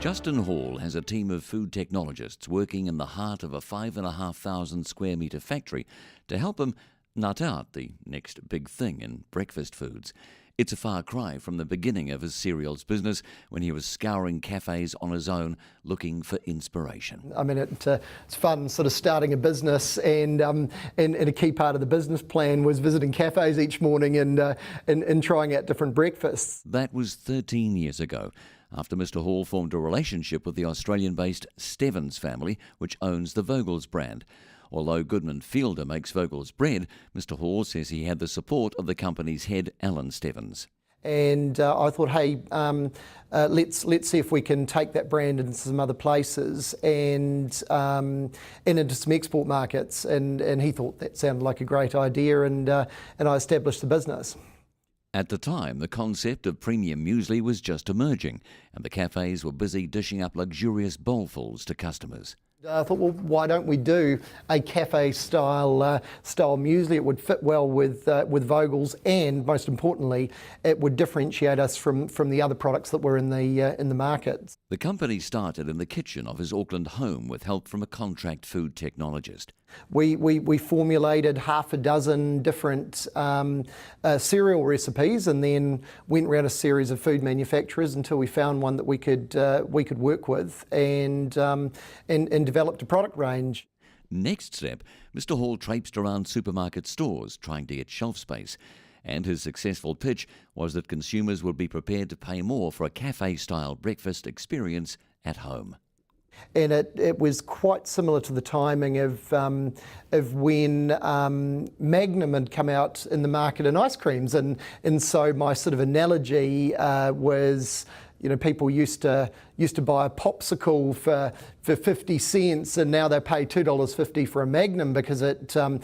Justin Hall has a team of food technologists working in the heart of a 5,500 square metre factory to help him nut out the next big thing in breakfast foods. It's a far cry from the beginning of his cereals business when he was scouring cafes on his own looking for inspiration. I mean, it's fun sort of starting a business, and a key part of the business plan was visiting cafes each morning and trying out different breakfasts. That was 13 years ago, after Mr. Hall formed a relationship with the Australian-based Stebbins family, which owns the Vogel's brand. Although Goodman Fielder makes Vogel's bread, Mr. Hall says he had the support of the company's head, Alan Stebbins. And I thought, hey, let's see if we can take that brand into some other places and into some export markets. And he thought that sounded like a great idea, and I established the business. At the time, the concept of premium muesli was just emerging, and the cafes were busy dishing up luxurious bowlfuls to customers. I thought, well, why don't we do a cafe-style muesli? It would fit well with Vogel's, and most importantly, it would differentiate us from the other products that were in the market. The company started in the kitchen of his Auckland home with help from a contract food technologist. We formulated half a dozen different cereal recipes, and then went around a series of food manufacturers until we found one that we could work with, and developed a product range. Next step, Mr. Hall traipsed around supermarket stores trying to get shelf space, and his successful pitch was that consumers would be prepared to pay more for a cafe-style breakfast experience at home. And it was quite similar to the timing of when Magnum had come out in the market in ice creams, and so my sort of analogy was, you know, people used to buy a popsicle for 50 cents, and now they pay $2.50 for a Magnum because it's a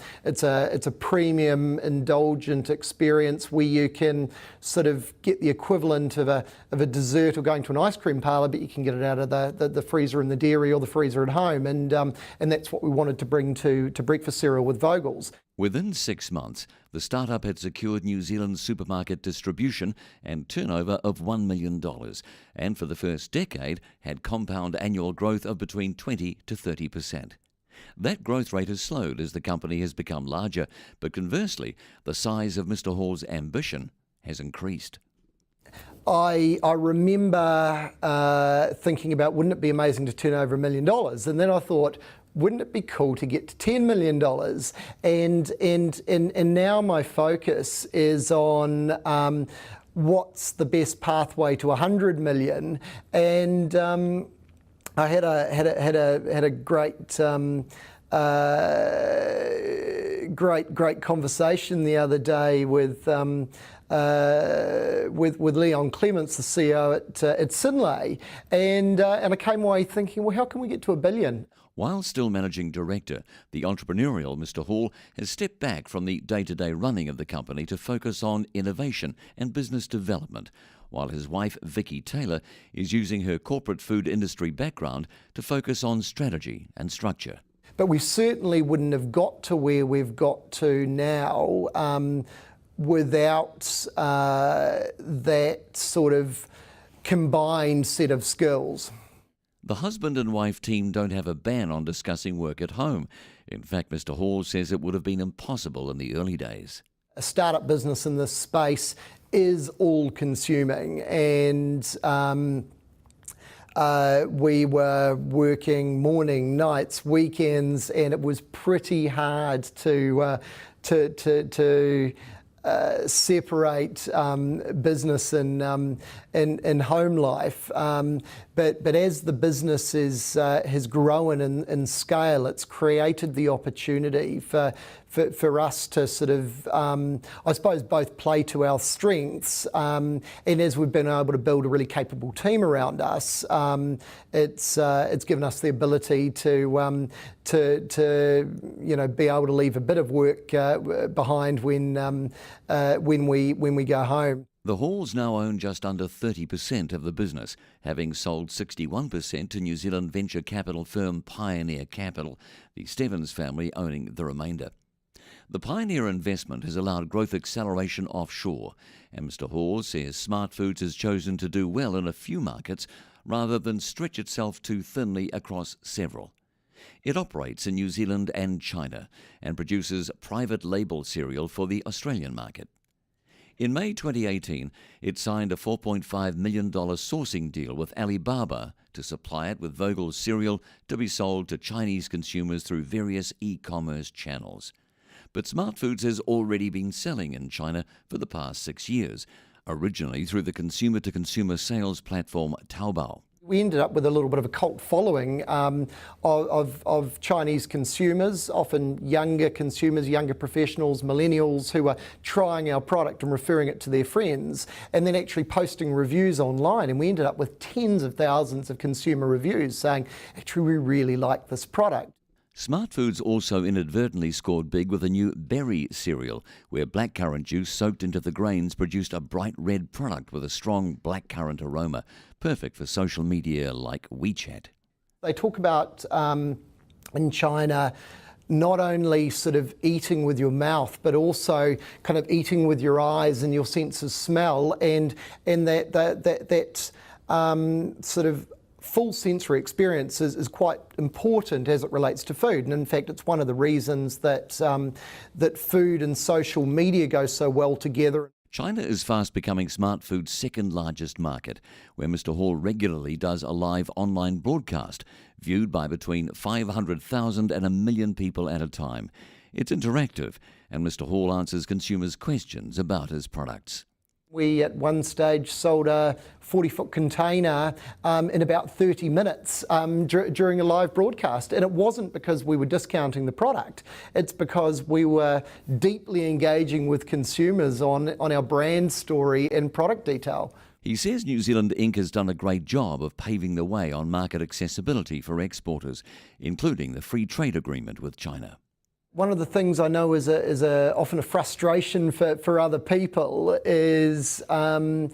premium indulgent experience where you can sort of get the equivalent of a dessert or going to an ice cream parlour, but you can get it out of the freezer in the dairy or the freezer at home, and that's what we wanted to bring to breakfast cereal with Vogel's. Within 6 months, the startup had secured New Zealand's supermarket distribution and turnover of $1 million, and for the first decade had compound annual growth of between 20 to 30%. That growth rate has slowed as the company has become larger, but conversely, the size of Mr. Hall's ambition has increased. I remember thinking about, wouldn't it be amazing to turn over $1 million? And then I thought, wouldn't it be cool to get to $10 million? And now my focus is on what's the best pathway to 100 million. And I had a great conversation the other day with Leon Clements, the CEO at Synlait, and I came away thinking, well, how can we get to $1 billion? While still managing director, the entrepreneurial Mr. Hall has stepped back from the day-to-day running of the company to focus on innovation and business development, while his wife, Vicky Taylor, is using her corporate food industry background to focus on strategy and structure. But we certainly wouldn't have got to where we've got to now without that sort of combined set of skills. The husband and wife team don't have a ban on discussing work at home. In fact, Mr. Hall says it would have been impossible in the early days. A startup business in this space is all-consuming, and we were working morning, nights, weekends, and it was pretty hard to separate business and home life. But as the business has grown in scale, it's created the opportunity for us to sort of, I suppose, both play to our strengths, and as we've been able to build a really capable team around us, it's given us the ability to be able to leave a bit of work behind when we go home. The Halls now own just under 30% of the business, having sold 61% to New Zealand venture capital firm Pioneer Capital, the Stebbins family owning the remainder. The Pioneer investment has allowed growth acceleration offshore, and Mr. Hall says SmartFoods has chosen to do well in a few markets rather than stretch itself too thinly across several. It operates in New Zealand and China and produces private label cereal for the Australian market. In May 2018, it signed a $4.5 million sourcing deal with Alibaba to supply it with Vogel's cereal to be sold to Chinese consumers through various e-commerce channels. But SmartFoods has already been selling in China for the past 6 years, originally through the consumer-to-consumer sales platform Taobao. We ended up with a little bit of a cult following of Chinese consumers, often younger consumers, younger professionals, millennials who are trying our product and referring it to their friends and then actually posting reviews online. And we ended up with tens of thousands of consumer reviews saying, actually, we really like this product. SmartFoods also inadvertently scored big with a new berry cereal, where blackcurrant juice soaked into the grains produced a bright red product with a strong blackcurrant aroma, perfect for social media like WeChat. They talk about, in China, not only sort of eating with your mouth, but also kind of eating with your eyes and your sense of smell, and that sort of full sensory experience is quite important as it relates to food. And in fact, it's one of the reasons that that food and social media go so well together. China is fast becoming SmartFood's second largest market, where Mr. Hall regularly does a live online broadcast, viewed by between 500,000 and 1 million people at a time. It's interactive, and Mr. Hall answers consumers' questions about his products. We at one stage sold a 40-foot container in about 30 minutes during a live broadcast. And it wasn't because we were discounting the product. It's because we were deeply engaging with consumers on our brand story and product detail. He says New Zealand Inc. has done a great job of paving the way on market accessibility for exporters, including the free trade agreement with China. One of the things I know is often a frustration for other people is I'm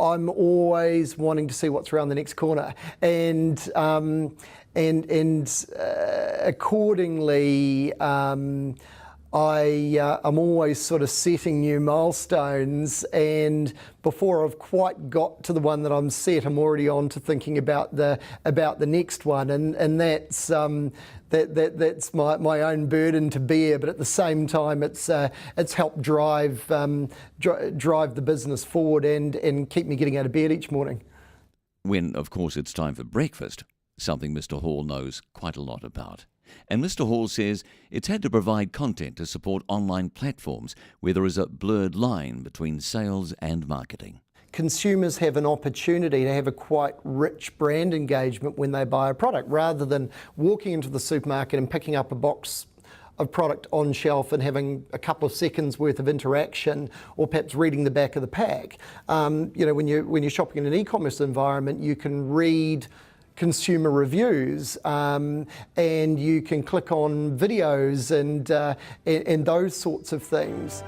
always wanting to see what's around the next corner, and accordingly I'm always sort of setting new milestones, and before I've quite got to the one that I'm set, I'm already on to thinking about the next one, and that's my own burden to bear. But at the same time, it's helped drive the business forward and keep me getting out of bed each morning. When, of course, it's time for breakfast, something Mr. Hall knows quite a lot about. And Mr. Hall says it's had to provide content to support online platforms where there is a blurred line between sales and marketing. Consumers have an opportunity to have a quite rich brand engagement when they buy a product, rather than walking into the supermarket and picking up a box of product on shelf and having a couple of seconds worth of interaction, or perhaps reading the back of the pack. When you're shopping in an e-commerce environment, you can read consumer reviews, and you can click on videos and those sorts of things.